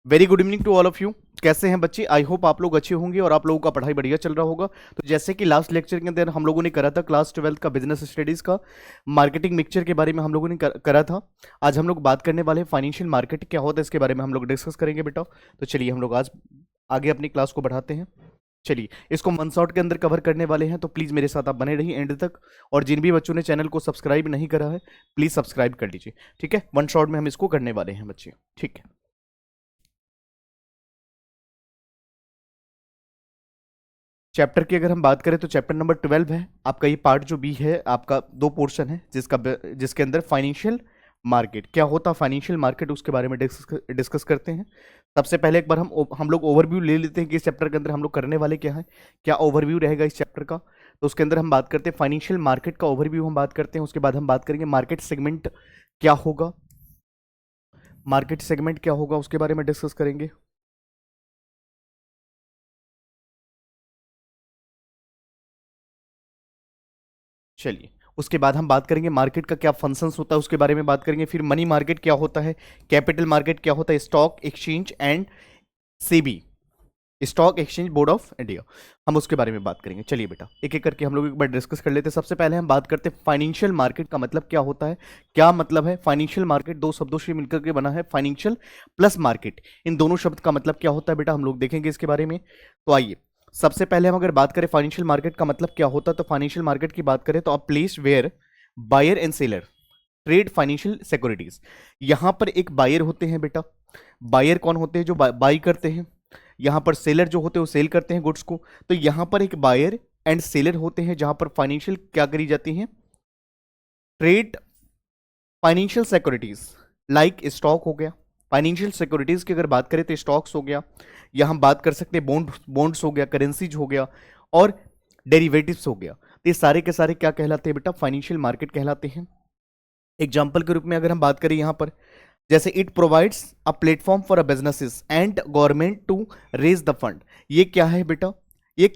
Very good evening to all of you. कैसे हैं बच्चे? आई होप आप लोग अच्छे होंगे और आप लोगों का पढ़ाई बढ़िया चल रहा होगा। तो जैसे कि लास्ट लेक्चर के अंदर हम लोगों ने करा था क्लास 12th का बिजनेस स्टडीज का मार्केटिंग मिक्सचर के बारे में हम लोगों ने करा था। आज हम लोग बात करने वाले हैं फाइनेंशियल मार्केट क्या होता है, इसके बारे में हम लोग डिस्कस करेंगे बेटा। तो चलिए हम लोग आज आगे अपनी क्लास को बढ़ाते हैं। चलिए इसको वन शॉट के अंदर कवर करने वाले हैं, तो प्लीज़ मेरे साथ आप बने रहिए एंड तक। और जिन भी बच्चों ने चैनल को सब्सक्राइब नहीं करा है प्लीज़ सब्सक्राइब कर लीजिए, ठीक है। वन शॉट में हम इसको करने वाले हैं बच्चे, ठीक है। चैप्टर की अगर हम बात करें तो चैप्टर नंबर 12 है आपका। ये पार्ट जो बी है आपका, दो पोर्शन है जिसके अंदर फाइनेंशियल मार्केट क्या होता है, फाइनेंशियल मार्केट उसके बारे में डिस्कस करते हैं। सबसे पहले एक बार हम लोग ओवरव्यू ले लेते हैं कि इस चैप्टर के अंदर हम लोग करने वाले क्या है, क्या ओवरव्यू रहेगा इस चैप्टर का। तो उसके अंदर हम बात करते हैं फाइनेंशियल मार्केट का ओवरव्यू हम बात करते हैं। उसके बाद हम बात करेंगे मार्केट सेगमेंट क्या होगा, मार्केट सेगमेंट क्या होगा उसके बारे में डिस्कस करेंगे। चलिए उसके बाद हम बात करेंगे मार्केट का क्या फंक्शंस होता है उसके बारे में बात करेंगे। फिर मनी मार्केट क्या होता है, कैपिटल मार्केट क्या होता है, stock exchange and SEBI, stock exchange board of India, हम उसके बारे में बात करेंगे। चलिए बेटा एक एक करके हम लोग एक बार डिस्कस कर लेते हैं। सबसे पहले हम बात करते हैं फाइनेंशियल मार्केट का मतलब क्या होता है। क्या मतलब है फाइनेंशियल मार्केट? दो शब्दों से मिलकर के बना है, फाइनेंशियल प्लस मार्केट। इन दोनों शब्द का मतलब क्या होता है बेटा, हम लोग देखेंगे इसके बारे में। तो आइए सबसे पहले हम अगर बात करें फाइनेंशियल मार्केट का मतलब क्या होता है, तो फाइनेंशियल मार्केट की बात करें तो a place where buyer and seller trade financial securities. यहां पर एक बायर होते हैं बेटा, बायर कौन होते हैं, जो बाई करते हैं। यहां पर सेलर जो होते हैं वो सेल करते हैं गुड्स को। तो यहां पर एक बायर एंड सेलर होते हैं जहां पर फाइनेंशियल क्या करी जाती है, trade financial securities like stock हो गया। फाइनेंशियल सिक्योरिटीज की अगर बात करें तो स्टॉक्स हो गया, या हम बात कर सकते हैं बॉन्ड्स हो गया, करेंसीज हो गया और डेरिवेटिव्स हो गया। तो ये सारे के सारे क्या कहलाते हैं बेटा, फाइनेंशियल मार्केट कहलाते हैं। एग्जाम्पल के रूप में अगर हम बात करें यहां पर, जैसे it provides a platform for a businesses and government to raise the fund. ये क्या है बेटा, ये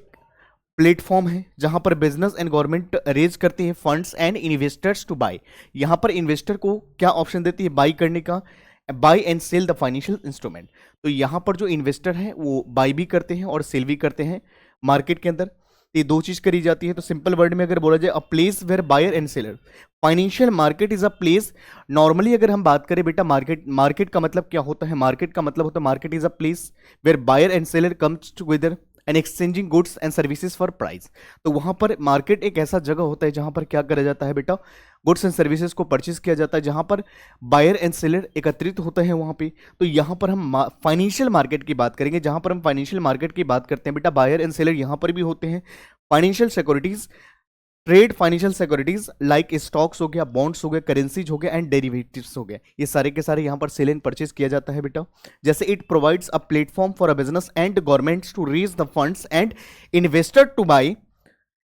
प्लेटफॉर्म है जहां पर बिजनेस एंड गवर्नमेंट रेज करते हैं funds and investors to buy. यहां पर इन्वेस्टर को क्या ऑप्शन देती है, बाई करने का, buy and sell the financial instrument. तो यहां पर जो इन्वेस्टर है वो बाई भी करते हैं और सेल भी करते हैं मार्केट के अंदर। ये दो चीज करी जाती है। तो सिंपल वर्ड में अगर बोला जाए, a place where buyer and seller, financial market is a place. Normally अगर हम बात करें बेटा मार्केट का मतलब क्या होता है, मार्केट का मतलब होता है market is a place where buyer and seller comes together and exchanging goods and services for price. तो वहां पर मार्केट एक ऐसा जगह होता है जहां पर क्या करा जाता है बेटा, गुड्स एंड सर्विसेज को परचेज किया जाता है, जहां पर बायर एंड सेलर एकत्रित होते हैं वहां पे। तो यहां पर हम फाइनेंशियल मार्केट की बात करेंगे। जहां पर हम फाइनेंशियल मार्केट की बात करते हैं बेटा, बायर एंड सेलर यहां पर भी होते हैं। Financial securities, trade financial securities like stocks हो गया, बॉन्ड्स हो गया, करेंसीज हो गया एंड डेरिवेटिव्स हो गया, ये सारे के सारे यहाँ पर सेल एंड परचेज किया जाता है बेटा। जैसे it provides a platform for a business and governments to raise the funds and investor to buy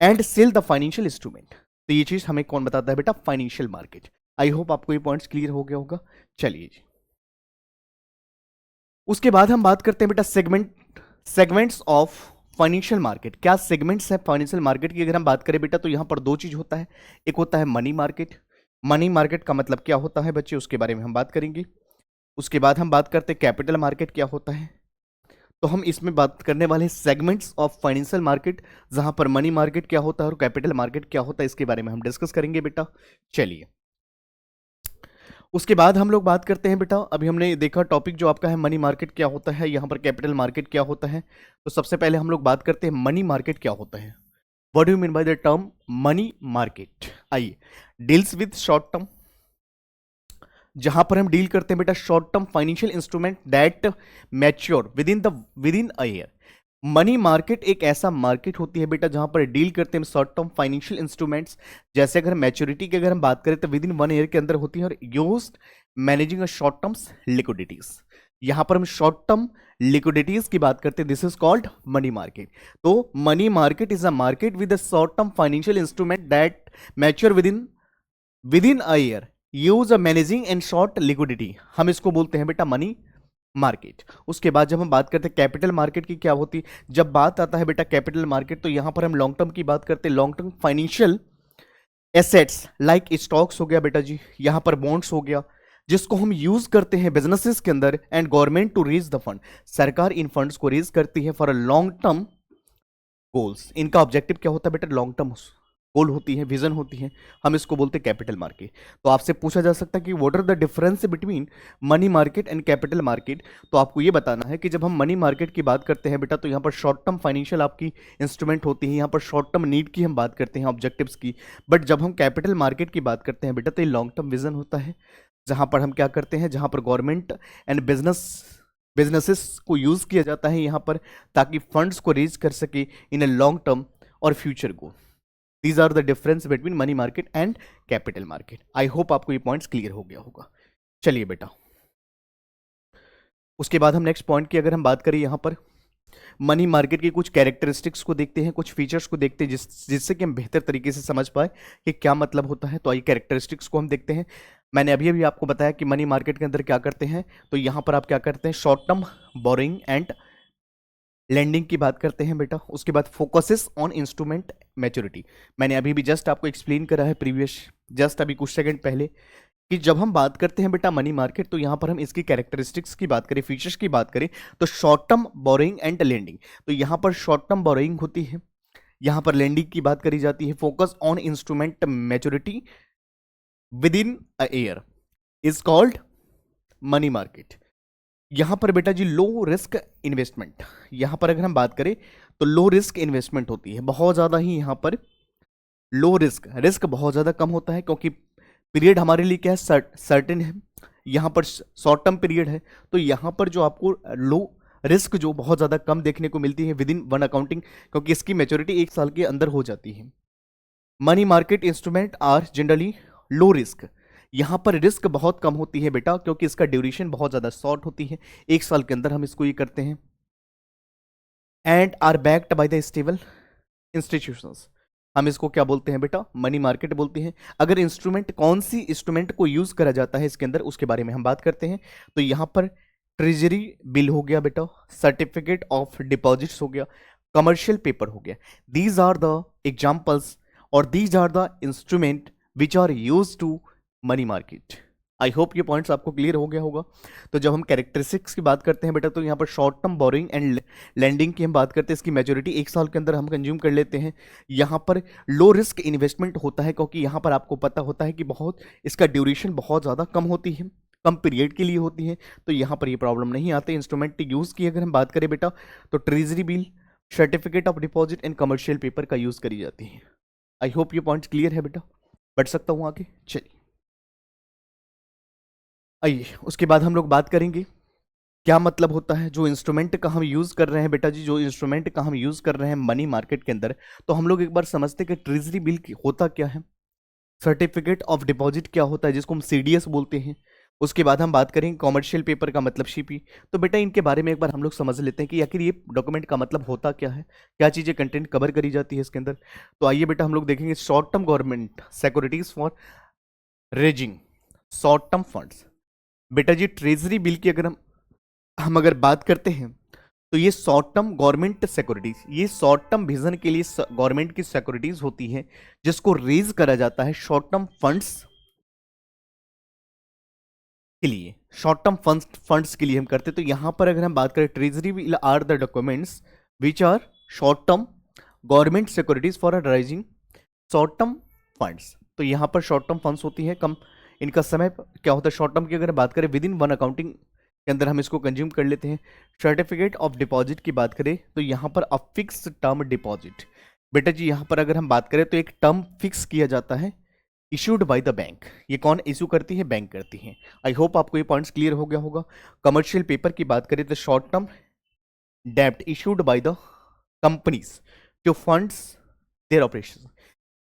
and sell the financial instrument. तो ये चीज हमें कौन बताता है बेटा, फाइनेंशियल मार्केट। आई होप आपको ये पॉइंट्स क्लियर हो गया होगा। चलिए जी उसके बाद हम बात करते हैं बेटा सेगमेंट्स ऑफ फाइनेंशियल मार्केट। क्या सेगमेंट्स है फाइनेंशियल मार्केट की अगर हम बात करें बेटा, तो यहां पर दो चीज होता है। एक होता है मनी मार्केट। मनी मार्केट का मतलब क्या होता है बच्चे, उसके बारे में हम बात करेंगे। उसके बाद हम बात करते हैं कैपिटल मार्केट क्या होता है। तो हम इसमें बात करने वाले हैं सेगमेंट्स ऑफ फाइनेंशियल मार्केट, जहां पर मनी मार्केट क्या होता है और कैपिटल मार्केट क्या होता है, इसके बारे में हम डिस्कस करेंगे बेटा। चलिए उसके बाद हम लोग बात करते हैं बेटा, अभी हमने देखा टॉपिक जो आपका है मनी मार्केट क्या होता है, यहाँ पर कैपिटल मार्केट क्या होता है। तो सबसे पहले हम लोग बात करते हैं मनी मार्केट क्या होता है। What do you mean by the term money market? आइए, डील्स विद शॉर्ट टर्म, जहां पर हम डील करते हैं बेटा short term financial instrument that mature within a year. Money market एक ऐसा मार्केट होती है बेटा जहां पर डील करते हैं शॉर्ट टर्म फाइनेंशियल इंस्ट्रूमेंट्स। जैसे अगर मैच्योरिटी की अगर हम बात करें तो विद इन 1 ईयर के अंदर होती है, और use managing a short terms liquidities. यहां पर हम शॉर्ट टर्म लिक्विडिटीज की बात करते हैं, this is called money market. तो money market is a market with a short term financial instrument that mature within a year, use a managing and short liquidity, हम इसको बोलते हैं बेटा मनी मार्केट। उसके बाद जब हम बात करते हैं कैपिटल मार्केट की क्या होती है, जब बात आता है बेटा कैपिटल मार्केट, तो यहां पर हम लॉन्ग टर्म की बात करते हैं। Long term financial assets like stocks हो गया बेटा जी, यहां पर बॉन्ड्स हो गया, जिसको हम यूज करते हैं बिजनेसेस के अंदर and government to raise the fund. सरकार इन फंड्स को रेज करती है for a long term goals. इनका ऑब्जेक्टिव क्या होता है बेटा? लॉन्ग टर्म गोल होती है, विजन होती है, हम इसको बोलते हैं कैपिटल मार्केट। तो आपसे पूछा जा सकता है कि what are the difference between money market and capital market. तो आपको ये बताना है कि जब हम मनी मार्केट की बात करते हैं बेटा, तो यहाँ पर शॉर्ट टर्म फाइनेंशियल आपकी इंस्ट्रूमेंट होती है, यहाँ पर शॉर्ट टर्म नीड की हम बात करते हैं, ऑब्जेक्टिव्स की। बट जब हम कैपिटल मार्केट की बात करते हैं बेटा, तो ये लॉन्ग टर्म विजन होता है, जहाँ पर हम क्या करते हैं, जहाँ पर गवर्नमेंट एंड बिजनेसेस को यूज किया जाता है यहाँ पर, ताकि फंड्स को रेज कर सके इन ए लॉन्ग टर्म और future goal. These are the difference between money market and capital market. I hope आपको ये पॉइंट्स क्लियर हो गया होगा। चलिए बेटा, उसके बाद हम नेक्स्ट पॉइंट की अगर हम बात करें, यहाँ पर मनी मार्केट की कुछ कैरेक्टरिस्टिक्स को देखते हैं, कुछ फीचर्स को देखते हैं जिससे कि हम बेहतर तरीके से समझ पाए कि क्या मतलब होता है। तो आइए कैरेक्टरिस्टिक्स को हम देखते हैं। मैंने अभी अभी आपको बताया कि मनी मार्केट के अंदर क्या करते हैं। तो यहाँ पर आप क्या करते हैं, short term borrowing and lending की बात करते हैं बेटा। उसके बाद फोकसेस ऑन इंस्ट्रूमेंट मैच्योरिटी। मैंने अभी भी जस्ट आपको एक्सप्लेन करा है प्रीवियस, जस्ट अभी कुछ सेकंड पहले, कि जब हम बात करते हैं बेटा मनी मार्केट, तो यहां पर हम इसकी कैरेक्टरिस्टिक्स की बात करें, फीचर्स की बात करें, तो short term borrowing and lending. तो यहां पर शॉर्ट टर्म बोरिंग होती है, यहां पर लैंडिंग की बात करी जाती है। Focus on instrument maturity with in a year is called money market. यहां पर बेटा जी लो रिस्क इन्वेस्टमेंट, यहां पर अगर हम बात करें तो लो रिस्क इन्वेस्टमेंट होती है, बहुत ज्यादा ही यहां पर लो रिस्क, रिस्क बहुत ज्यादा कम होता है, क्योंकि पीरियड हमारे लिए क्या है, सर्टेन है। यहां पर शॉर्ट टर्म पीरियड है, तो यहां पर जो आपको लो रिस्क जो बहुत ज्यादा कम देखने को मिलती है विद इन वन अकाउंटिंग, क्योंकि इसकी मैच्योरिटी 1 साल के अंदर हो जाती है। Money market instrument are generally low risk, यहां पर रिस्क बहुत कम होती है बेटा, क्योंकि इसका ड्यूरेशन बहुत ज्यादा शॉर्ट होती है, 1 साल के अंदर हम इसको ये करते हैं। And are backed by the stable institutions, हम इसको क्या बोलते हैं बेटा, मनी मार्केट बोलते हैं। अगर इंस्ट्रूमेंट, कौन सी इंस्ट्रूमेंट को यूज करा जाता है इसके अंदर, उसके बारे में हम बात करते हैं। तो यहां पर ट्रेजरी बिल हो गया बेटा, सर्टिफिकेट ऑफ डिपॉजिट्स हो गया, कमर्शियल पेपर हो गया। दीज आर द एग्जाम्पल्स और these are the instrument which are use to money market. I hope ये पॉइंट्स आपको क्लियर हो गया होगा। तो जब हम कैरेक्टरिस्टिक्स की बात करते हैं बेटा, तो यहाँ पर short term borrowing and lending की हम बात करते हैं, इसकी मैच्योरिटी 1 साल के अंदर हम कंज्यूम कर लेते हैं। यहाँ पर लो रिस्क इन्वेस्टमेंट होता है, क्योंकि यहाँ पर आपको पता होता है कि बहुत इसका ड्यूरेशन बहुत ज़्यादा कम होती है, कम पीरियड के लिए होती है, तो यहाँ पर ये प्रॉब्लम नहीं आते। इंस्ट्रूमेंट यूज़ की अगर हम बात करें बेटा, तो treasury bill, certificate of deposit and commercial paper का यूज़ करी जाती है। आई होप ये पॉइंट्स क्लियर है बेटा, बढ़ सकता हूँ आगे। चलिए आइए, उसके बाद हम लोग बात करेंगे क्या मतलब होता है जो इंस्ट्रूमेंट का हम यूज कर रहे हैं बेटा जी, जो इंस्ट्रूमेंट का हम यूज कर रहे हैं मनी मार्केट के अंदर। तो हम लोग एक बार समझते हैं कि ट्रेजरी बिल होता क्या है, सर्टिफिकेट ऑफ डिपॉजिट क्या होता है जिसको हम सीडीएस बोलते हैं। उसके बाद हम बात करेंगे कॉमर्शियल पेपर का मतलब सीपी। तो बेटा इनके बारे में एक बार हम लोग समझ लेते हैं कि आखिर ये डॉक्यूमेंट का मतलब होता क्या है, क्या चीजें कंटेंट कवर करी जाती है इसके अंदर। तो आइए बेटा हम लोग देखेंगे short term government securities for raising short term funds. बेटा जी ट्रेजरी बिल की अगर हम अगर बात करते हैं, तो ये शॉर्ट टर्म गवर्नमेंट सिक्योरिटीज, ये शॉर्ट टर्म विजन के लिए गवर्नमेंट की सिक्योरिटीज होती हैं, जिसको रेज करा जाता है शॉर्ट टर्म फंड्स के लिए, शॉर्ट टर्म फंड्स के लिए हम करते हैं। तो यहां पर अगर हम बात करें, treasury bill are the documents which are short term government securities for rising short term funds. तो यहां पर शॉर्ट टर्म फंड्स होती है कम, इनका समय क्या होता है शॉर्ट टर्म की अगर बात करें विद इन वन अकाउंटिंग के अंदर हम इसको कंज्यूम कर लेते हैं। सर्टिफिकेट ऑफ डिपॉजिट की बात करें, तो यहाँ पर अ फिक्स टर्म डिपॉजिट, बेटा जी यहाँ पर अगर हम बात करें तो एक टर्म फिक्स किया जाता है इशूड बाय द बैंक। ये कौन इशू करती है, बैंक करती है। आई होप आपको ये पॉइंट्स क्लियर हो गया होगा। कमर्शियल पेपर की बात करें तो शॉर्ट टर्म डेब्ट issued by the companies to funds their operation.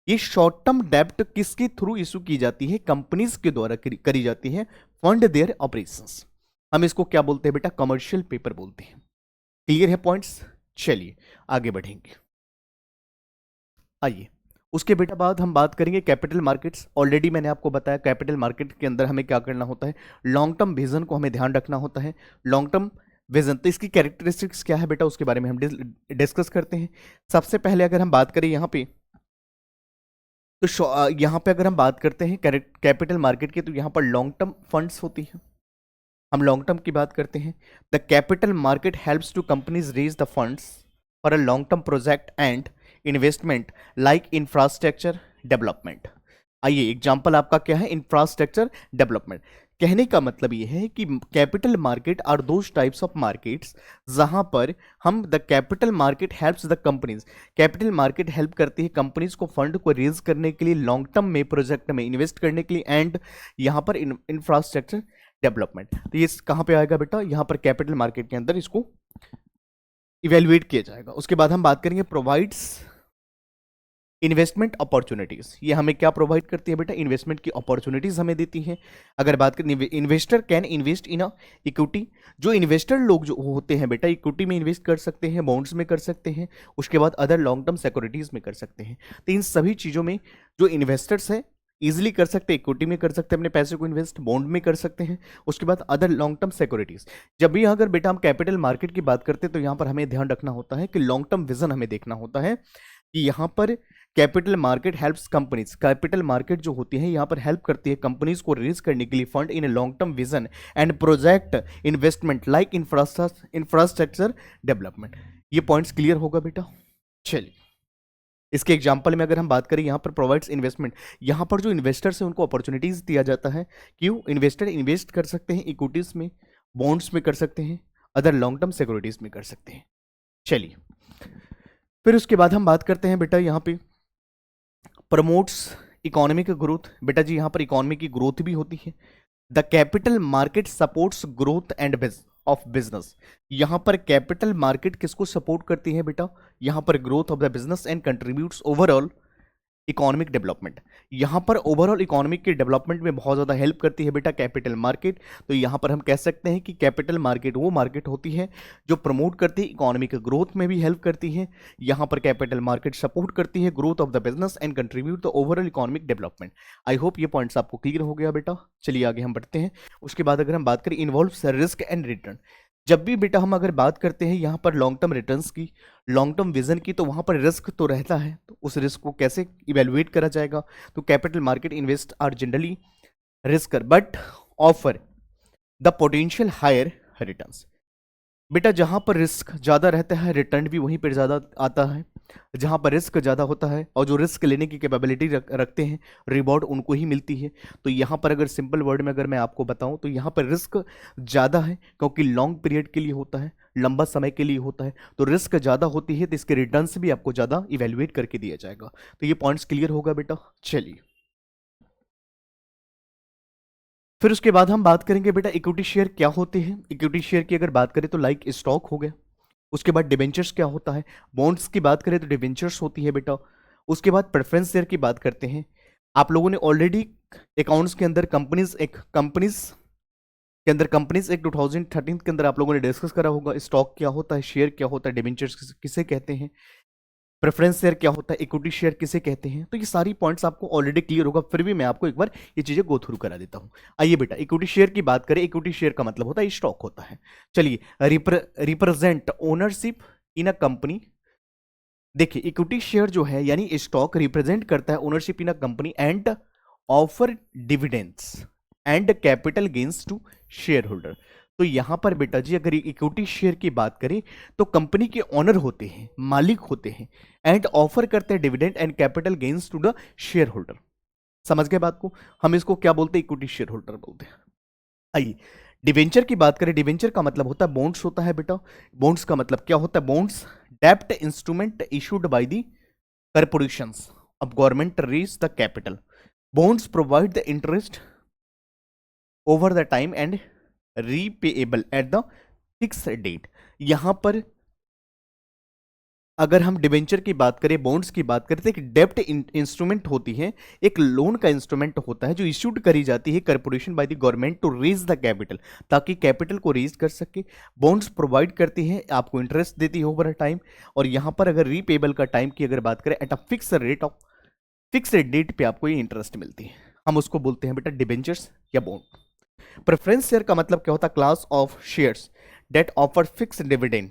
ये शॉर्ट टर्म डेब्ट किसके थ्रू इशू की जाती है, कंपनीज के द्वारा करी जाती है, फंड देयर ऑपरेशंस। हम इसको क्या बोलते हैं बेटा, कमर्शियल पेपर बोलते हैं। क्लियर है पॉइंट्स। चलिए आगे बढ़ेंगे। आइए उसके बेटा बाद हम बात करेंगे कैपिटल मार्केट्स। ऑलरेडी मैंने आपको बताया कैपिटल मार्केट के अंदर हमें क्या करना होता है, लॉन्ग टर्म विजन को हमें ध्यान रखना होता है। लॉन्ग टर्म विजन, तो इसकी कैरेक्टरिस्टिक्स क्या है बेटा, उसके बारे में हम डिस्कस करते हैं। सबसे पहले अगर हम बात करें यहाँ पे तो यहाँ पे अगर हम बात करते हैं कैपिटल मार्केट की, तो यहाँ पर लॉन्ग टर्म फंड्स होती हैं। हम लॉन्ग टर्म की बात करते हैं। The capital market helps to companies raise the funds for a long term project and investment like infrastructure development. आइए, एग्जांपल आपका क्या है? Infrastructure development. कहने का मतलब ये है कि capital market are those types of markets जहां पर हम the capital market helps the companies, capital market help करती है कंपनीज को फंड को रेज करने के लिए, लॉन्ग टर्म में प्रोजेक्ट में इन्वेस्ट करने के लिए, एंड यहां पर इंफ्रास्ट्रक्चर डेवलपमेंट। तो ये कहां पे आएगा बेटा? यहां पर कैपिटल मार्केट के अंदर इसको इवेल्युएट किया जाएगा। उसके बाद हम बात करेंगे प्रोवाइड्स इन्वेस्टमेंट अपॉर्चुनिटीज। ये हमें क्या प्रोवाइड करती है बेटा? इन्वेस्टमेंट की अपॉर्चुनिटीज हमें देती हैं। अगर बात करें, investor can invest in a equity. जो इन्वेस्टर लोग जो होते हैं बेटा, इक्विटी में इन्वेस्ट कर सकते हैं, बॉन्ड्स में कर सकते हैं, उसके बाद अदर लॉन्ग टर्म सिक्योरिटीज में कर सकते हैं। तो इन सभी चीजों में जो इन्वेस्टर्स हैं इजिली कर सकते हैं, इक्विटी में कर सकते हैं अपने पैसे को इन्वेस्ट, बॉन्ड में कर सकते हैं, उसके बाद अदर लॉन्ग टर्म सिक्योरिटीज। जब भी अगर बेटा हम कैपिटल मार्केट की बात करते हैं तो यहाँ पर हमें ध्यान रखना होता है कि लॉन्ग टर्म विजन हमें देखना होता है कि यहाँ पर capital market helps companies, capital market जो होती है यहाँ पर हेल्प करती है कंपनीज को रेज करने के लिए fund in long term vision and project investment like infrastructure development. ये पॉइंट्स क्लियर होगा बेटा? चलिए, इसके एग्जाम्पल में अगर हम बात करें, यहाँ पर प्रोवाइड्स इन्वेस्टमेंट, यहाँ पर जो इन्वेस्टर्स हैं उनको अपॉर्चुनिटीज दिया जाता है। क्यों? इन्वेस्टर इन्वेस्ट कर सकते हैं इक्विटीज में, बॉन्ड्स में कर सकते हैं, अदर लॉन्ग टर्म सिक्योरिटीज में कर सकते हैं। चलिए, फिर उसके बाद हम बात करते हैं बेटा यहाँ पे प्रमोट्स इकोनॉमिक ग्रोथ। बेटा जी यहाँ पर इकोनॉमी की ग्रोथ भी होती है। The capital market supports growth end of business. यहां पर कैपिटल मार्केट किसको सपोर्ट करती है बेटा? यहां पर growth of the business and contributes overall economic development. यहां पर ओवरऑल इकोनॉमिक के डेवलपमेंट में बहुत ज़्यादा हेल्प करती है बेटा कैपिटल मार्केट। तो यहां पर हम कह सकते हैं कि कैपिटल मार्केट वो मार्केट होती है जो प्रमोट करती है इकोनॉमिक ग्रोथ में भी हेल्प करती है। यहां पर कैपिटल मार्केट सपोर्ट करती है growth of the business and contribute the overall economic development. I hope ये पॉइंट्स आपको क्लियर हो गया बेटा। चलिए आगे हम बढ़ते हैं। उसके बाद अगर हम बात करें इन्वॉल्व रिस्क एंड रिटर्न। जब भी बेटा हम अगर बात करते हैं यहाँ पर लॉन्ग टर्म रिटर्न्स की, लॉन्ग टर्म विजन की, तो वहाँ पर रिस्क तो रहता है। तो उस रिस्क को कैसे इवेलुएट करा जाएगा? तो capital market invest are generally riskier but offer the potential higher returns. बेटा जहाँ पर रिस्क ज़्यादा रहता है रिटर्न भी वहीं पर ज़्यादा आता है। जहाँ पर रिस्क ज़्यादा होता है और जो रिस्क लेने की कैपेबिलिटी रखते हैं, रिवॉर्ड उनको ही मिलती है। तो यहाँ पर अगर सिंपल वर्ड में अगर मैं आपको बताऊँ तो यहाँ पर रिस्क ज़्यादा है क्योंकि लॉन्ग पीरियड के लिए होता है, लंबा समय के लिए होता है। तो रिस्क ज़्यादा होती है तो इसके रिटर्न्स भी आपको ज़्यादा इवेल्युएट करके दिया जाएगा। तो ये पॉइंट्स क्लियर होगा बेटा। चलिए, फिर उसके बाद हम बात करेंगे बेटा इक्विटी शेयर क्या होते हैं। इक्विटी शेयर की अगर बात करें तो लाइक स्टॉक हो गया। उसके बाद डिबेंचर्स क्या होता है? बॉन्ड्स की बात करें तो डिबेंचर्स होती है बेटा। उसके बाद प्रेफरेंस शेयर की बात करते हैं। आप लोगों ने ऑलरेडी अकाउंट्स के अंदर कंपनीज एक 2013 के अंदर आप लोगों ने डिस्कस करा होगा स्टॉक क्या होता है, शेयर क्या होता है, डिबेंचर्स किसे कहते हैं, प्रेफरेंस शेयर क्या होता है, इक्विटी शेयर किसे कहते हैं। तो ये सारी पॉइंट्स आपको ऑलरेडी क्लियर होगा, फिर भी मैं आपको एक बार ये चीजें गो थ्रू करा देता हूं। आइए बेटा इक्विटी शेयर की बात करें। इक्विटी शेयर का मतलब होता है स्टॉक होता है। चलिए, represent ownership in a company. देखिए इक्विटी शेयर जो है यानी स्टॉक रिप्रेजेंट करता है ownership in a company and offer dividends and capital gains to shareholder. तो यहां पर बेटा जी अगर इक्विटी शेयर की बात करें तो कंपनी के ओनर होते हैं, मालिक होते हैं, एंड ऑफर करते हैं dividend and capital gains to the shareholder. समझ गए बात को? हम इसको क्या बोलते हैं? इक्विटी शेयर होल्डर बोलते हैं। आइए डिवेंचर की बात करें। डिवेंचर का मतलब होता है बॉन्ड्स होता है बेटा। बॉन्ड्स का मतलब क्या होता है? बॉन्ड्स डेप्ट instrument issued by the corporations of government to raise the capital. Bonds provide the interest over the time and repayable at the fixed date. यहां पर अगर हम डिवेंचर की बात करें, बॉन्ड्स की बात करें तो एक डेप्ट इंस्ट्रूमेंट होती है, एक लोन का इंस्ट्रूमेंट होता है जो इश्यूड करी जाती है corporation by the government to raise the capital, ताकि कैपिटल को रेज कर सके। बॉन्ड्स प्रोवाइड करती है, आपको इंटरेस्ट देती है ओवर टाइम। और यहां पर अगर रीपेबल का टाइम की अगर बात करें एट अ फिक्स डेट पे आपको ये इंटरेस्ट मिलती है। हम उसको बोलते हैं बेटा डिबेंचर्स या बॉन्ड। प्रेफरेंस शेयर का मतलब क्या होता है? Class of shares that offer fix dividend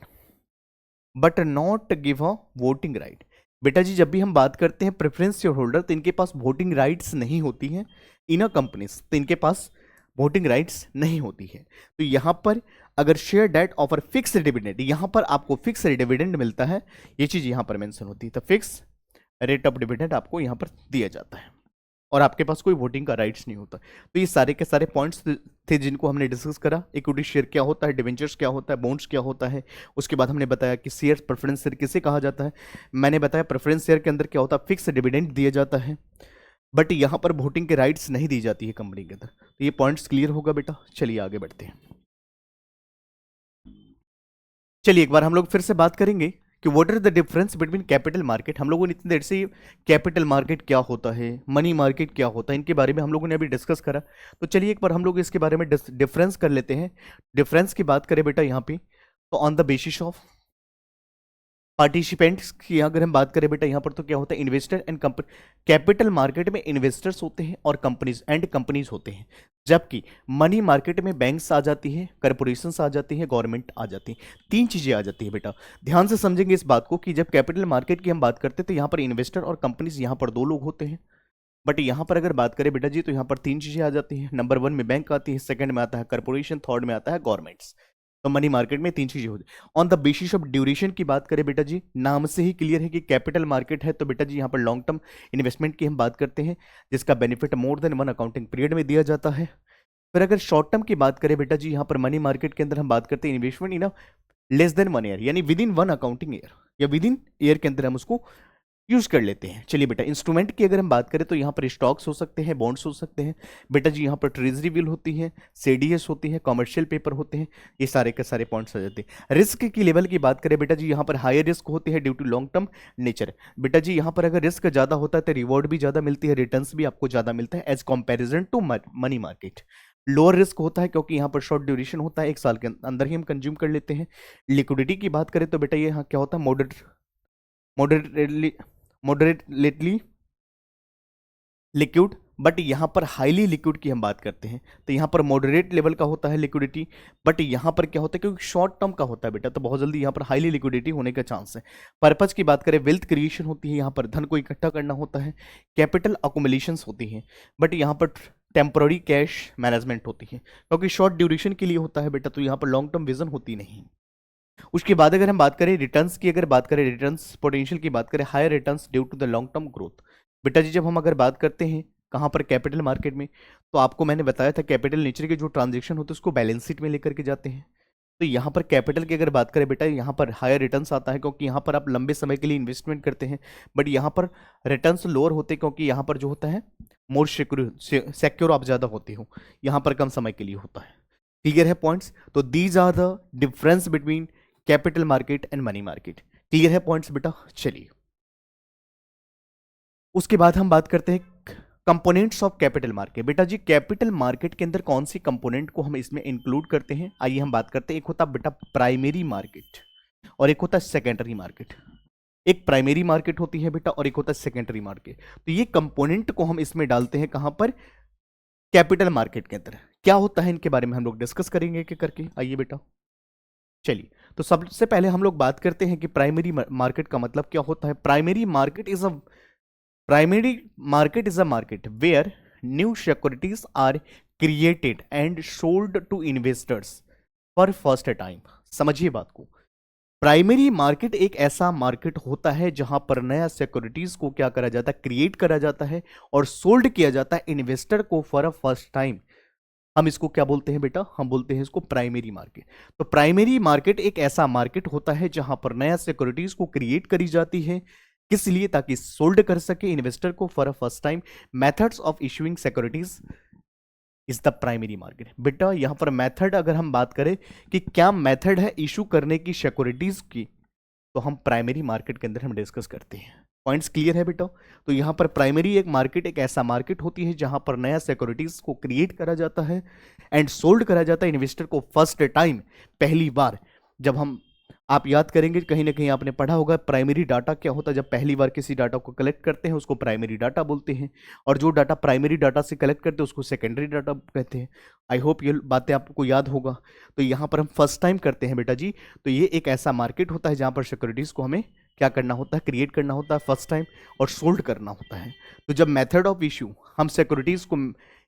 but not give a voting right. बेटा जी जब भी हम बात करते हैं प्रेफरेंस शेयर होल्डर, तो इनके पास वोटिंग राइट्स नहीं होती हैं इन अ कंपनीज, तो इनके पास वोटिंग राइट्स नहीं होती है। तो यहां पर अगर share that offer fix dividend, यहां पर आपको फिक्स डिविडेंड मिलता है, ये चीज यहां पर मेंशन होती है, तो फिक्स रेट ऑफ डिविडेंड आपको यहां पर दिया जाता है और आपके पास कोई वोटिंग का राइट्स नहीं होता। तो ये सारे के सारे पॉइंट्स थे जिनको हमने डिस्कस करा। इक्विटी शेयर क्या होता है, डिवेंचर्स क्या होता है, बॉन्ड्स क्या होता है, उसके बाद हमने बताया कि शेयर प्रेफरेंस शेयर किसे कहा जाता है। मैंने बताया प्रेफरेंस शेयर के अंदर क्या होता है, फिक्स डिविडेंड दिया जाता है, बट यहाँ पर वोटिंग के राइट्स नहीं दी जाती है कंपनी के अंदर। तो ये पॉइंट्स क्लियर होगा बेटा। चलिए आगे बढ़ते हैं। चलिए एक बार हम लोग फिर से बात करेंगे कि what is the difference between capital market. हम लोगों ने इतनी देर से कैपिटल मार्केट क्या होता है, मनी मार्केट क्या होता है, इनके बारे में हम लोगों ने अभी डिस्कस करा। तो चलिए एक बार हम लोग इसके बारे में डिफरेंस कर लेते हैं। डिफरेंस की बात करें बेटा यहाँ पे, तो on the basis of participants की अगर हम बात करें बेटा यहाँ पर, तो क्या होता है, investor and company. Capital market में इन्वेस्टर्स होते हैं और कंपनीज होते हैं, जबकि मनी मार्केट में बैंक्स आ जाती हैं, कॉर्पोरेशंस आ जाती हैं, गवर्नमेंट आ जाती है, तीन चीजें आ जाती है बेटा। ध्यान से समझेंगे इस बात को कि जब कैपिटल मार्केट की हम बात करते हैं तो यहाँ पर इन्वेस्टर और कंपनीज यहाँ पर दो लोग होते हैं, बट यहाँ पर अगर बात करें बेटा जी तो यहाँ पर तीन चीजें आ जाती हैं। नंबर 1 में बैंक आती है, सेकंड में आता है कॉर्पोरेशन, थर्ड में आता है गवर्नमेंट्स। तो मनी मार्केट में तीन चीजें होती हैं। On the basis of duration की बात करें बेटा जी, नाम से ही क्लियर है कि कैपिटल मार्केट है, तो बेटा जी यहाँ पर लॉन्ग टर्म इन्वेस्टमेंट की हम बात करते हैं, जिसका benefit more than 1 accounting period में दिया जाता है। फिर अगर शॉर्ट टर्म की बात करें बेटा जी, यहाँ पर मनी मार्केट के अंदर हम बात करते हैं investment in less than 1 year, यानी विद इन 1 अकाउंटिंग ईयर या विद इन ईयर के अंदर हम उसको यूज कर लेते हैं। चलिए बेटा इंस्ट्रूमेंट की अगर हम बात करें तो यहाँ पर स्टॉक्स हो सकते हैं, बॉन्ड्स हो सकते हैं बेटा जी, यहाँ पर ट्रेजरी बिल होती है, सीडीएस होती है, कमर्शियल पेपर होते हैं, ये सारे के सारे पॉइंट्स आ जाते हैं। रिस्क की लेवल की बात करें बेटा जी, यहाँ पर हायर रिस्क होती है due to long term nature. बेटा जी यहाँ पर अगर रिस्क ज्यादा होता है तो रिवॉर्ड भी ज्यादा मिलती है, रिटर्न भी आपको ज्यादा मिलता है as comparison to money market. Lower risk होता है क्योंकि यहाँ पर शॉर्ट ड्यूरेशन होता है, एक साल के अंदर ही हम कंज्यूम कर लेते हैं। लिक्विडिटी की बात करें तो बेटा ये यहाँ क्या होता है, मॉडरेटली लिक्विड, बट यहाँ पर हाईली लिक्विड की हम बात करते हैं, तो यहाँ पर मॉडरेट लेवल का होता है लिक्विडिटी, बट यहाँ पर क्या होता है क्योंकि शॉर्ट टर्म का होता है बेटा, तो बहुत जल्दी यहाँ पर हाईली लिक्विडिटी होने का चांस है। पर्पज की बात करें, वेल्थ क्रिएशन होती है, यहाँ पर धन को इकट्ठा करना होता है, कैपिटल अकोमुलेशंस होती हैं, बट यहाँ पर टेम्पररी कैश मैनेजमेंट होती है, क्योंकि शॉर्ट ड्यूरेशन के लिए होता है बेटा, तो यहाँ पर लॉन्ग टर्म विजन होती नहीं। उसके बाद अगर हम बात करें रिटर्न्स की, अगर बात करें रिटर्न्स पोटेंशियल की बात करें, higher returns due to the long term growth. बेटा जी जब हम अगर बात करते हैं कहाँ पर, कैपिटल मार्केट में, तो आपको मैंने बताया था कैपिटल नेचर के जो ट्रांजेक्शन होते हैं उसको बैलेंस शीट में लेकर के जाते हैं। तो यहाँ पर कैपिटल की अगर बात करें बेटा, यहाँ पर हायर रिटर्न्स आता है क्योंकि यहाँ पर आप लंबे समय के लिए इन्वेस्टमेंट करते हैं, बट यहाँ पर रिटर्न्स लोअर होते हैं क्योंकि यहाँ पर जो होता है मोर सिक्योर आप ज़्यादा होते हो, यहाँ पर कम समय के लिए होता है। क्लियर है पॉइंट्स? तो these are the difference between capital market and money market. Clear है पॉइंट्स बेटा? चलिए उसके बाद हम बात करते हैं कंपोनेंट्स ऑफ कैपिटल मार्केट। बेटा जी कैपिटल मार्केट के अंदर कौन सी कंपोनेंट को हम इसमें इंक्लूड करते हैं, आइए हम बात करते हैं। एक होता बेटा प्राइमरी मार्केट और एक होता सेकेंडरी मार्केट। एक प्राइमरी मार्केट होती है बेटा और एक होता है सेकेंडरी मार्केट। तो ये कंपोनेंट को हम इसमें डालते हैं कहां पर, कैपिटल मार्केट के अंदर। क्या होता है इनके बारे में हम लोग डिस्कस करेंगे कि करके, आइए बेटा। चलिए तो सबसे पहले हम लोग बात करते हैं कि प्राइमरी मार्केट का मतलब क्या होता है। Primary market is a market where new securities are created and sold to investors for first time. समझिए बात को, प्राइमरी मार्केट एक ऐसा मार्केट होता है जहां पर नया सिक्योरिटीज को क्या करा जाता है, क्रिएट करा जाता है और सोल्ड किया जाता है इन्वेस्टर को फॉर अ फर्स्ट टाइम। हम इसको क्या बोलते हैं बेटा, हम बोलते हैं इसको प्राइमरी मार्केट। तो प्राइमरी मार्केट एक ऐसा मार्केट होता है जहां पर नया सिक्योरिटीज को क्रिएट करी जाती है, किस लिए, ताकि सोल्ड कर सके इन्वेस्टर को for a first time. Methods of issuing securities is the primary market. बेटा यहां पर मेथड अगर हम बात करें कि क्या मेथड है इशू करने की सिक्योरिटीज की, तो हम प्राइमरी मार्केट के अंदर हम डिस्कस करते हैं। पॉइंट्स क्लियर है बेटा? तो यहां पर प्राइमरी एक मार्केट एक ऐसा मार्केट होती है जहां पर नया सिक्योरिटीज को क्रिएट करा जाता है एंड सोल्ड करा जाता है इन्वेस्टर को फर्स्ट टाइम, पहली बार। जब हम, आप याद करेंगे कहीं ना कहीं आपने पढ़ा होगा प्राइमरी डाटा क्या होता है, जब पहली बार किसी डाटा को कलेक्ट करते हैं उसको प्राइमरी डाटा बोलते हैं, और जो डाटा प्राइमरी डाटा से कलेक्ट करते हैं उसको सेकेंडरी डाटा कहते हैं। आई होप ये बातें आपको याद होगा। तो यहाँ पर हम फर्स्ट टाइम करते हैं बेटा जी, तो ये एक ऐसा मार्केट होता है जहाँ पर सिक्योरिटीज को हमें क्या करना होता है, क्रिएट करना होता है फर्स्ट टाइम, और सोल्ड करना होता है। तो जब मेथड ऑफ इशू, हम सिक्योरिटीज को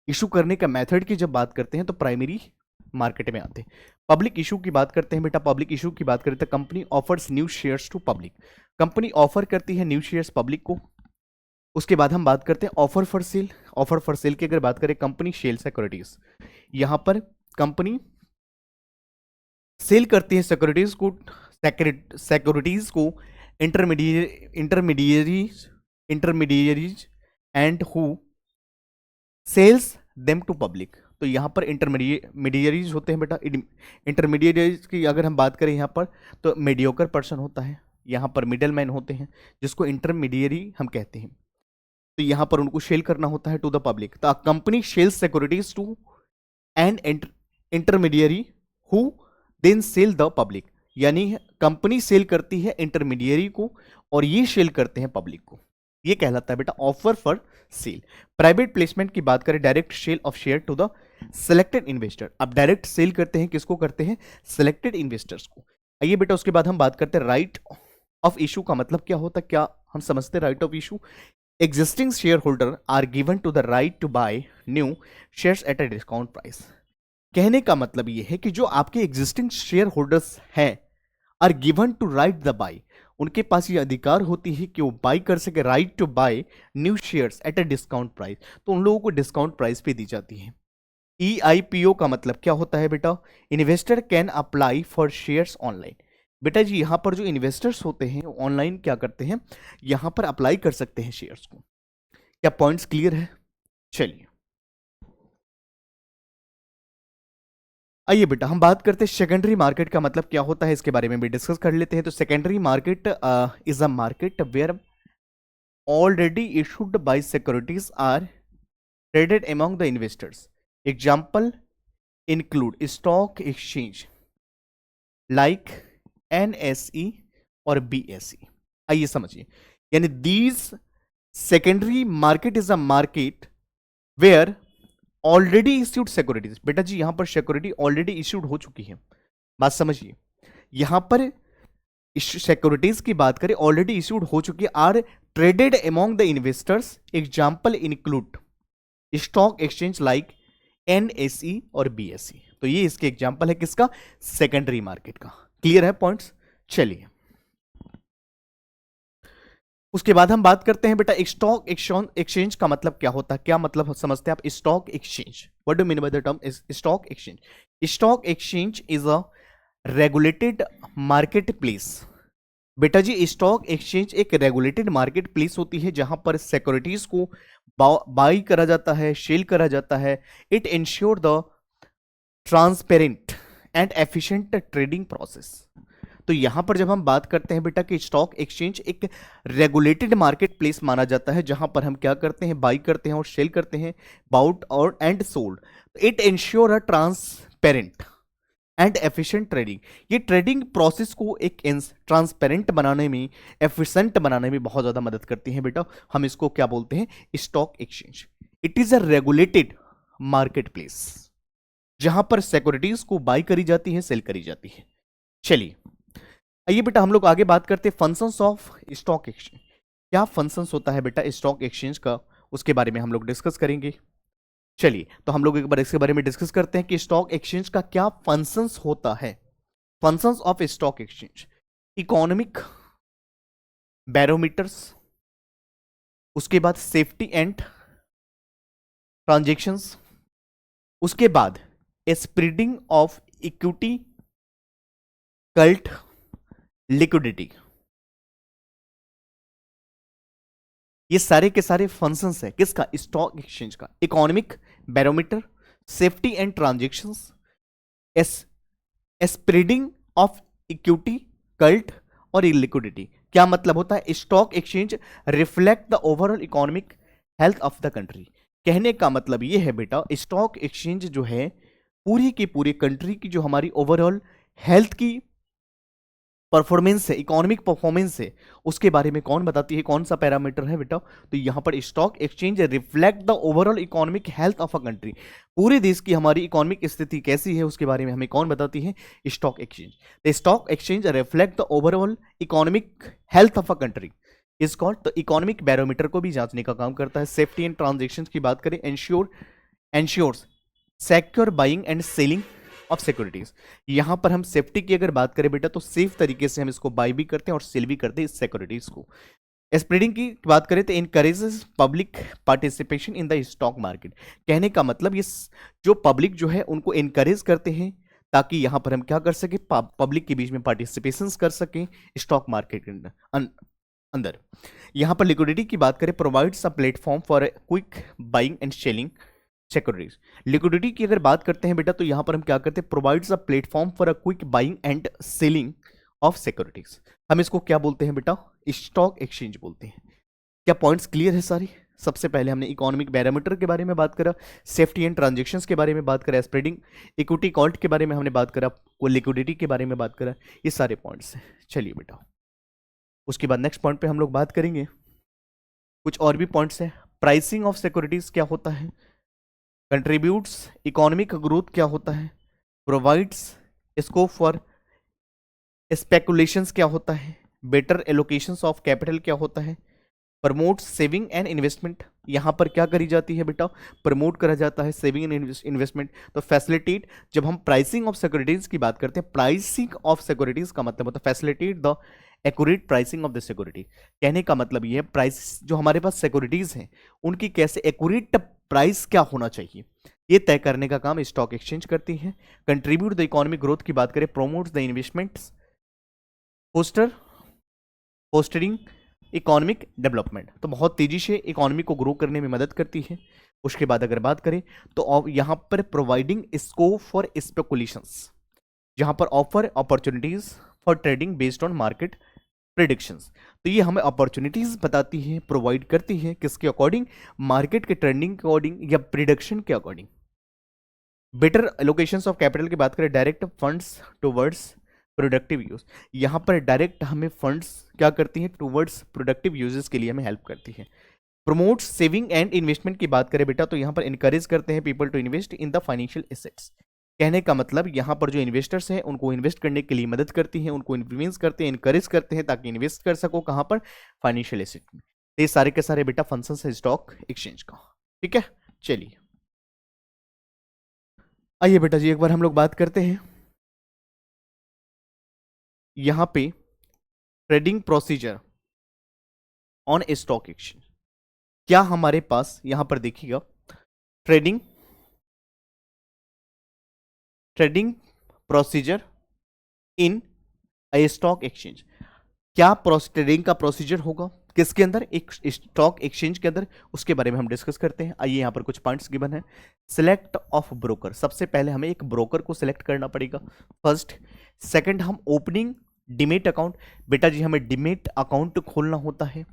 इशू करने का मेथड की जब बात करते हैं तो प्राइमरी मार्केट में आते हैं। पब्लिक इशू की बात करते हैं बेटा, पब्लिक इशू की बात करें तो company offers new shares to public, company offer करती है न्यू शेयर्स पब्लिक को। उसके बाद हम बात करते हैं offer for cell, offer for cell की अगर बात करें कंपनी सेल सिक्योरिटीज, यहां पर कंपनी सेल करती है सिक्योरिटीज को intermediaries and who sells them to public. तो यहां पर इंटरमीडियरीज होते हैं बेटा, इंटरमीडियरीज की अगर हम बात करें यहां पर तो मीडियोकर पर्सन होता है, यहां पर मिडल मैन होते हैं जिसको इंटरमीडियरी हम कहते हैं। तो यहां पर उनको सेल करना होता है टू द पब्लिक। तो company sells securities to and intermediary who then sell the public, यानी कंपनी सेल करती है इंटरमीडियरी को और ये सेल करते हैं पब्लिक को, ये कहलाता है बेटा offer for sale. Private placement की बात करें direct sale of share to the selected investor, अब डायरेक्ट सेल करते हैं किसको करते हैं, सिलेक्टेड इन्वेस्टर्स को। आइए बेटा उसके बाद हम बात करते हैं राइट ऑफ इशू का मतलब क्या होता है, क्या हम समझते हैं right of issue, existing share holder are given to the right to buy new shares at a discount price. कहने का मतलब यह है कि जो आपके एग्जिस्टिंग शेयर होल्डर्स हैं are given to right the buy, उनके पास ये अधिकार होती है कि वो बाय कर सके, right to buy new shares at a discount price, तो उन लोगों को डिस्काउंट प्राइस पे दी जाती है। EIPO का मतलब क्या होता है बेटा, investor can apply for shares online. बेटा जी यहां पर जो इन्वेस्टर्स होते हैं ऑनलाइन क्या करते हैं, यहां पर अप्लाई कर सकते हैं शेयर्स को। क्या पॉइंट्स क्लियर है? चलिए आइए बेटा हम बात करते हैं सेकेंडरी मार्केट का मतलब क्या होता है, इसके बारे में भी डिस्कस कर लेते हैं। तो secondary market is a market where already issued by securities are traded among the investors. Example include stock exchange like NSE और BSE। आइए समझिए, यानी these secondary market is a market where already issued securities. बेटा जी यहां पर security already issued हो चुकी है, बात समझिए, यहां पर सिक्योरिटीज की बात करें ऑलरेडी इश्यूड हो चुकी है, are traded among the investors. Example include stock exchange like NSE और BSE। तो ये इसके एग्जाम्पल है किसका, सेकेंडरी मार्केट का। क्लियर है पॉइंट्स? चलिए उसके बाद हम बात करते हैं बेटा स्टॉक एक्सचेंज का मतलब क्या होता है, क्या मतलब समझते हैं आप stock exchange, what do mean by the term stock exchange. Stock exchange is a regulated market place. बेटा जी स्टॉक एक्सचेंज एक रेगुलेटेड मार्केट प्लेस होती है जहां पर सिक्योरिटीज को बाई करा जाता है, सेल करा जाता है। It ensure the transparent and efficient trading process. तो यहां पर जब हम बात करते हैं बेटा कि स्टॉक एक्सचेंज एक रेगुलेटेड मार्केट प्लेस माना जाता है जहां पर हम क्या करते हैं, बाई करते हैं और सेल करते हैं, बाउट और and sold. It ensure a transparent and efficient trading. ये ट्रेडिंग प्रोसेस को एक ट्रांसपेरेंट बनाने में, एफिशिएंट बनाने में बहुत ज्यादा मदद करती है बेटा। हम इसको क्या बोलते हैं, stock exchange. It is a regulated market place जहां पर सिक्योरिटीज को बाई करी जाती है, सेल करी जाती है। चलिए आइए बेटा हम लोग आगे बात करते हैं फंक्शंस ऑफ स्टॉक एक्सचेंज। क्या फंक्शंस होता है बेटा स्टॉक एक्सचेंज का, उसके बारे में हम लोग डिस्कस करेंगे। चलिए तो हम लोग एक बार इसके बारे में डिस्कस करते हैं कि स्टॉक एक्सचेंज का क्या फंक्शंस होता है। Functions of stock exchange, economic barometers, उसके बाद सेफ्टी एंड ट्रांजैक्शंस, उसके बाद spreading of equity cult liquidity. ये सारे के सारे फंक्शंस है किसका, स्टॉक एक्सचेंज का। Economic barometer, safety and transactions, spreading of equity cult और लिक्विडिटी। क्या मतलब होता है, stock exchange reflect the overall economic health of the country. कहने का मतलब ये है बेटा स्टॉक एक्सचेंज जो है पूरी की पूरी कंट्री की जो हमारी ओवरऑल हेल्थ की परफॉर्मेंस है, इकोनॉमिक परफॉर्मेंस है, उसके बारे में कौन बताती है, कौन सा पैरामीटर है बेटा? तो यहां पर stock exchange reflect the overall economic health of a country. पूरे देश की हमारी इकोनॉमिक स्थिति कैसी है उसके बारे में हमें कौन बताती है? Stock exchange. The stock exchange reflect the overall economic health of a country is called, तो इकोनॉमिक बैरोमीटर को भी जांचने का काम करता है। सेफ्टी एंड ट्रांजेक्शन की बात करें, ensures secure buying and selling of securities. यहां पर हम सेफ्टी की अगर बात करें बेटा, तो सेफ तरीके से हम इसको बाय भी करते हैं और सेल भी करते हैं इस सिक्योरिटीज को। स्प्रेडिंग की बात करें तो encourages public participation in the stock market. कहने का मतलब ये जो पब्लिक जो है उनको इनकरेज करते हैं ताकि यहां पर हम क्या कर सके, पब्लिक के बीच में पार्टिसिपेशन कर सकें स्टॉक मार्केट के अंदर। यहां पर लिक्विडिटी की बात करें, provides a platform for quick buying and selling securities. Liquidity की अगर बात करते हैं बेटा, तो यहां पर हम क्या करते हैं, provides a platform for a quick buying and selling of securities. हम इसको क्या बोलते हैं बेटा? स्टॉक एक्सचेंज बोलते हैं। क्या पॉइंट्स क्लियर है सारी? सबसे पहले हमने इकोनॉमिक बैरोमीटर के बारे में बात करा, सेफ्टी एंड ट्रांजेक्शंस के बारे में बात करा, स्प्रेडिंग इक्विटी कॉल्ट के बारे में हमने बात करा, लिक्विडिटी के बारे में बात करा, ये सारे पॉइंट्स हैं। चलिए बेटा, उसके बाद नेक्स्ट पॉइंट पे हम लोग बात करेंगे। कुछ और भी पॉइंट्स हैं। प्राइसिंग ऑफ सिक्योरिटीज क्या होता है, कंट्रीब्यूट्स इकोनॉमिक ग्रोथ क्या होता है, प्रोवाइड्स स्कोप फॉर स्पेकुलेशंस क्या होता है, बेटर एलोकेशंस ऑफ कैपिटल क्या होता है, प्रमोट सेविंग एंड इन्वेस्टमेंट। यहां पर क्या करी जाती है बेटा? प्रमोट करा जाता है सेविंग एंड इन्वेस्टमेंट। तो फैसिलिटेट, जब हम प्राइसिंग ऑफ सिक्योरिटीज की बात करते हैं, प्राइसिंग ऑफ सिक्योरिटीज का मतलब होता है facilitate the accurate pricing of the security. कहने का मतलब ये है प्राइस जो हमारे पास सिक्योरिटीज हैं उनकी कैसे एक्यूरेट प्राइस क्या होना चाहिए, ये तय करने का काम स्टॉक एक्सचेंज करती है। कंट्रीब्यूट द इकोनॉमिक ग्रोथ की बात करें, promotes the investments, fostering economic development, तो बहुत तेजी से इकोनॉमी को ग्रो करने में मदद करती है। उसके बाद अगर बात करें तो यहां पर प्रोवाइडिंग स्कोप फॉर स्पेकुलेशंस, जहां पर offer opportunities for trading based on market predictions. तो ये हमें अपॉर्चुनिटीज बताती है, प्रोवाइड करती है, किसके अकॉर्डिंग? मार्केट के ट्रेंडिंग के अकॉर्डिंग या प्रिडिक्शन के according. Better allocations of capital की बात करें, direct funds towards productive use. यहां पर डायरेक्ट हमें फंड्स क्या करती हैं? टुवर्ड्स प्रोडक्टिव यूजेस के लिए हमें हेल्प करती है। प्रमोट्स सेविंग एंड इन्वेस्टमेंट की बात करें बेटा, तो यहां पर इनकरेज करते हैं people to invest in the financial assets. कहने का मतलब यहां पर जो इन्वेस्टर्स हैं उनको इन्वेस्ट करने के लिए मदद करती हैं, उनको इन्फ्लुएंस करते हैं, इनकरेज करते हैं ताकि इन्वेस्ट कर सको कहां पर? फाइनेंशियल एसेट में। ये सारे के सारे बेटा फंक्शंस है स्टॉक एक्सचेंज का। ठीक है, चलिए आइए बेटा जी एक बार हम लोग बात करते हैं यहां पे trading procedure on stock exchange. क्या हमारे पास यहां पर देखिएगा, ट्रेडिंग प्रोसीजर इन ए स्टॉक एक्सचेंज। क्या ट्रेडिंग का प्रोसीजर होगा किसके अंदर? एक स्टॉक एक्सचेंज के अंदर, उसके बारे में हम डिस्कस करते हैं। आइए यहां पर कुछ पॉइंट्स गिवन है। सिलेक्ट ऑफ ब्रोकर, सबसे पहले हमें एक ब्रोकर को सिलेक्ट करना पड़ेगा फर्स्ट। सेकंड, हम ओपनिंग डिमेट अकाउंट, बेटा जी हमें डिमेट अकाउंट खोलना होता है।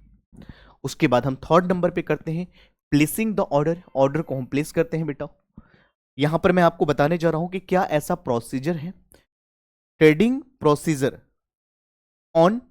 उसके बाद हम थर्ड नंबर पे करते हैं प्लेसिंग द ऑर्डर, ऑर्डर को हम प्लेस करते हैं बेटा। यहां पर मैं आपको बताने जा रहा हूं कि क्या ऐसा प्रोसीजर है, trading procedure on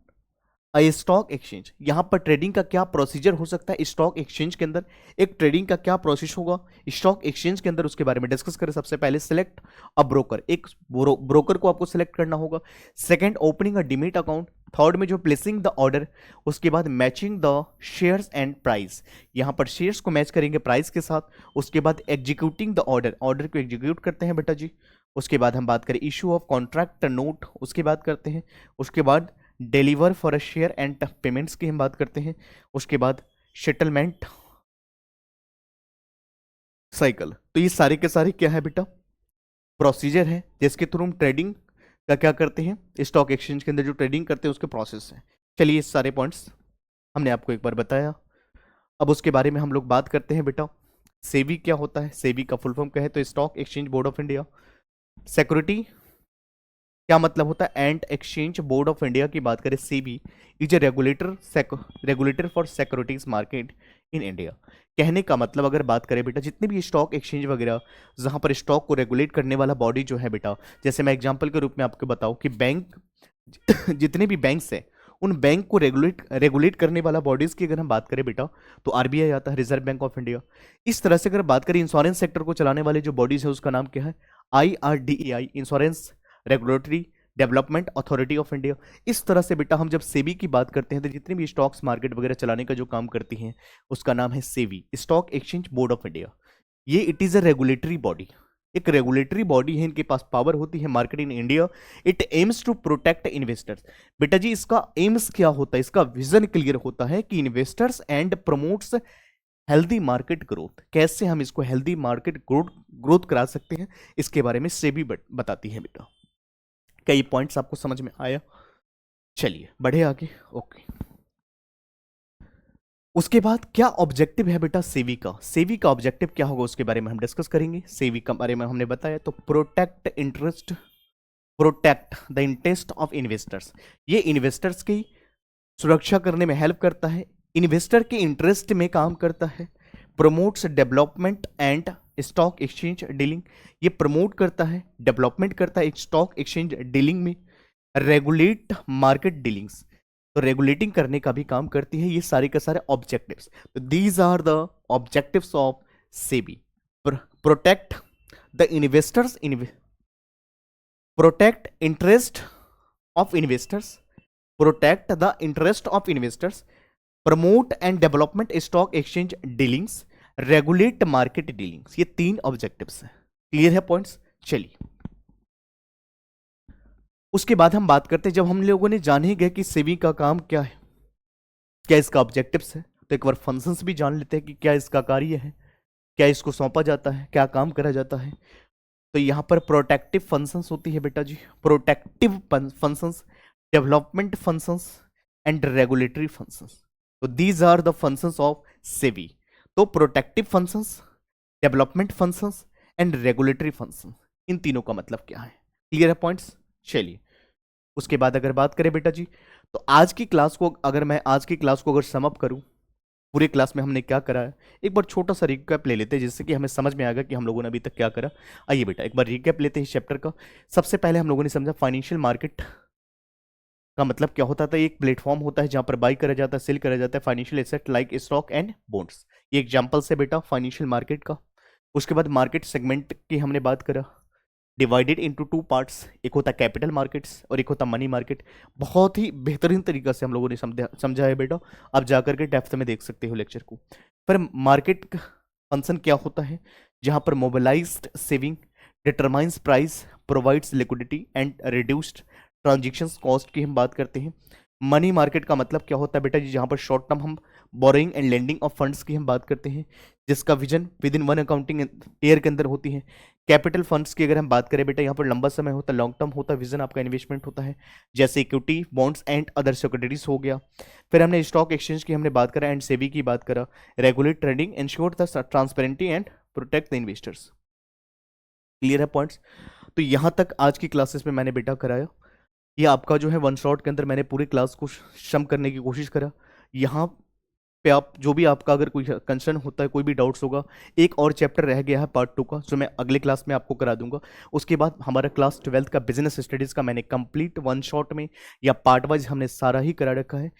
stock exchange. यहां पर ट्रेडिंग का क्या प्रोसीजर हो सकता है स्टॉक एक्सचेंज के अंदर, एक ट्रेडिंग का क्या प्रोसेस होगा स्टॉक एक्सचेंज के अंदर, उसके बारे में डिस्कस करें। सबसे पहले सिलेक्ट अ ब्रोकर, एक ब्रोकर को आपको सिलेक्ट करना होगा। Second, opening a demat account. Third में जो प्लेसिंग द ऑर्डर। उसके बाद matching the shares and price, यहां पर शेयर्स को मैच करेंगे प्राइस के साथ। उसके बाद एग्जीक्यूटिंग द ऑर्डर, ऑर्डर को एग्जीक्यूट करते हैं बेटा जी। उसके बाद हम बात करें इशू ऑफ कॉन्ट्रैक्ट नोट, उसके बाद करते हैं। उसके बाद deliver for a share and payments की हम बात करते हैं। उसके बाद सेटलमेंट साइकिल। तो ये सारे के सारे क्या है बेटा? प्रोसीजर है जिसके थ्रू हम ट्रेडिंग का क्या करते हैं, स्टॉक एक्सचेंज के अंदर जो ट्रेडिंग करते हैं उसके प्रोसेस है। चलिए ये सारे पॉइंट्स हमने आपको एक बार बताया। अब उसके बारे में हम लोग बात करते हैं बेटा, सेबी क्या होता है? सेबी का फुल फॉर्म क्या है? तो stock exchange board of India. Security क्या मतलब होता है? And exchange board of India की बात करें, SEBI is a regulator for securities market in India. कहने का मतलब अगर बात करें बेटा, जितने भी स्टॉक एक्सचेंज वगैरह जहां पर स्टॉक को रेगुलेट करने वाला बॉडी जो है बेटा, जैसे मैं एग्जांपल के रूप में आपको बताऊं कि बैंक जितने भी बैंक्स हैं उन बैंक को रेगुलेट करने वाला बॉडीज की अगर हम बात करें बेटा, तो आरबीआई आता है, रिजर्व बैंक ऑफ इंडिया। इस तरह से अगर बात करें इंश्योरेंस सेक्टर को चलाने वाले जो बॉडीज है उसका नाम क्या है, IRDAI, insurance regulatory development authority of India. इस तरह से बेटा हम जब सेबी की बात करते हैं तो जितनी भी स्टॉक्स मार्केट वगैरह चलाने का जो काम करती हैं उसका नाम है SEBI, stock exchange board of India. ये it is a regulatory body, एक रेगुलेटरी बॉडी है, इनके पास पावर होती है market in India. It aims to protect investors. बेटा जी इसका एम्स क्या होता है, इसका विजन क्लियर होता है कि investors and promotes healthy market growth. कैसे हम इसको हेल्दी मार्केट ग्रोथ करा सकते हैं इसके बारे में सेबी बताती है बेटा। कई पॉइंट्स आपको समझ में आया, चलिए बढ़े आगे। ओके, उसके बाद क्या ऑब्जेक्टिव है बेटा सेवी का, सेवी का ऑब्जेक्टिव क्या होगा उसके बारे में हम डिस्कस करेंगे। सेवी के बारे में हमने बताया तो protect the interest of investors. ये इन्वेस्टर्स की सुरक्षा करने में हेल्प करता है, इन्वेस्टर के इंटरेस्ट में काम करता है। Promotes development and stock exchange dealing, ये प्रमोट करता है, डेवलपमेंट करता है स्टॉक एक्सचेंज डीलिंग में। रेगुलेट मार्केट डीलिंग्स, तो रेगुलेटिंग करने का भी काम करती है। ये सारे के सारे ऑब्जेक्टिव्स, तो these are the objectives of SEBI. Protect the investors, protect interest of investors, protect the interest of investors, promote and development stock exchange dealings, regulate market dealings. ये 3 ऑब्जेक्टिव्स हैं। क्लियर है पॉइंट्स? चलिए उसके बाद हम बात करते हैं, जब हम लोगों ने जान ही गए कि सेबी का काम क्या है, क्या इसका ऑब्जेक्टिव्स है, तो एक बार फंक्शंस भी जान लेते हैं कि क्या इसका कार्य है, क्या इसको सौंपा जाता है, क्या काम करा जाता है। तो यहां पर प्रोटेक्टिव फंक्शंस होती है बेटा जी, protective functions, development functions and regulatory functions. तो these are the functions of SEBI. तो protective functions, development functions and regulatory functions, इन तीनों का मतलब क्या है? क्लियर है पॉइंट्स? चलिए उसके बाद अगर बात करें बेटा जी, तो आज की क्लास को अगर सम अप करूं, पूरे क्लास में हमने क्या करा है, एक बार छोटा सा रिकैप ले लेते हैं जिससे कि हमें समझ में आएगा कि हम लोगों ने अभी तक क्या करा। आइए बेटा एक बार रिकैप लेते हैं इस चैप्टर का। सबसे पहले हम लोगों ने समझा फाइनेंशियल मार्केट का मतलब क्या होता था। एक प्लेटफॉर्म होता है जहां पर बाई करा जाता है, सेल करा जाता है financial asset like stock and bonds. ये एग्जांपल से बेटा फाइनेंशियल मार्केट का। उसके बाद मार्केट सेगमेंट की हमने बात करा, डिवाइडेड इनटू 2 पार्ट्स, एक होता है कैपिटल मार्केट्स और एक होता मनी मार्केट। बहुत ही बेहतरीन तरीका से हम लोगों ने समझा है बेटा, आप जाकर के डेप्थ में देख सकते हो लेक्चर को। फिर मार्केट फंक्शन क्या होता है, जहां पर mobilised saving determines price, provides liquidity and reduced transaction cost की हम बात करते हैं। मनी मार्केट का मतलब क्या होता है बेटा जी, जहां पर शॉर्ट टर्म हम borrowing and lending of funds की हम बात करते हैं, जिसका vision with in 1 accounting year के अंदर होती है। कैपिटल फंड्स की अगर हम बात करें बेटा, यहाँ पर लंबा समय होता है, लॉन्ग टर्म होता है, विजन आपका इन्वेस्टमेंट होता है, जैसे equity bonds and other securities हो गया। फिर हमने स्टॉक एक्सचेंज की हमने बात करा एंड सेबी की बात करा। Regulate trading, ensure the transparency and protect the investors. Clear है पॉइंट्स? तो यहाँ तक आज की क्लासेस में मैंने बेटा कराया। ये आपका जो है 1 शॉट के अंदर मैंने पूरी क्लास को सम करने की कोशिश करा। यहाँ पे आप जो भी आपका अगर कोई कंसर्न होता है, कोई भी डाउट्स होगा, एक और चैप्टर रह गया है पार्ट 2 का, जो मैं अगले क्लास में आपको करा दूंगा। उसके बाद हमारा क्लास 12th का बिजनेस स्टडीज़ का मैंने कंप्लीट 1 शॉट में या पार्ट वाइज हमने सारा ही करा रखा है।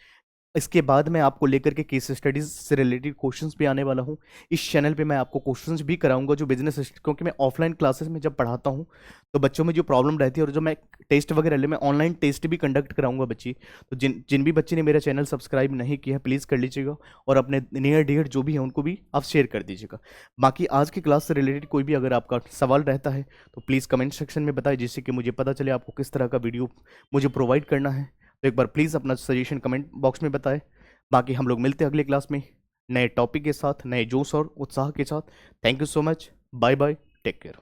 इसके बाद मैं आपको लेकर के केस स्टडीज से रिलेटेड क्वेश्चंस भी आने वाला हूँ। इस चैनल पे मैं आपको क्वेश्चंस भी कराऊंगा जो बिजनेस, क्योंकि मैं ऑफलाइन क्लासेस में जब पढ़ाता हूँ तो बच्चों में जो प्रॉब्लम रहती है, और जो मैं टेस्ट वगैरह ले, मैं ऑनलाइन टेस्ट भी कंडक्ट कराऊंगा बच्ची। तो जिन भी बच्चे ने मेरा चैनल सब्सक्राइब नहीं किया है प्लीज़ कर लीजिएगा, और अपने नियर डियर जो भी है उनको भी आप शेयर कर दीजिएगा। बाकी आज की क्लास से रिलेटेड कोई भी अगर आपका सवाल रहता है तो प्लीज़ कमेंट सेक्शन में बताएं, जिससे कि मुझे पता चले आपको किस तरह का वीडियो मुझे प्रोवाइड करना है। तो एक बार प्लीज़ अपना सजेशन कमेंट बॉक्स में बताएं। बाकी हम लोग मिलते हैं अगले क्लास में नए टॉपिक के साथ, नए जोश और उत्साह के साथ। Thank you so much, bye bye, take care.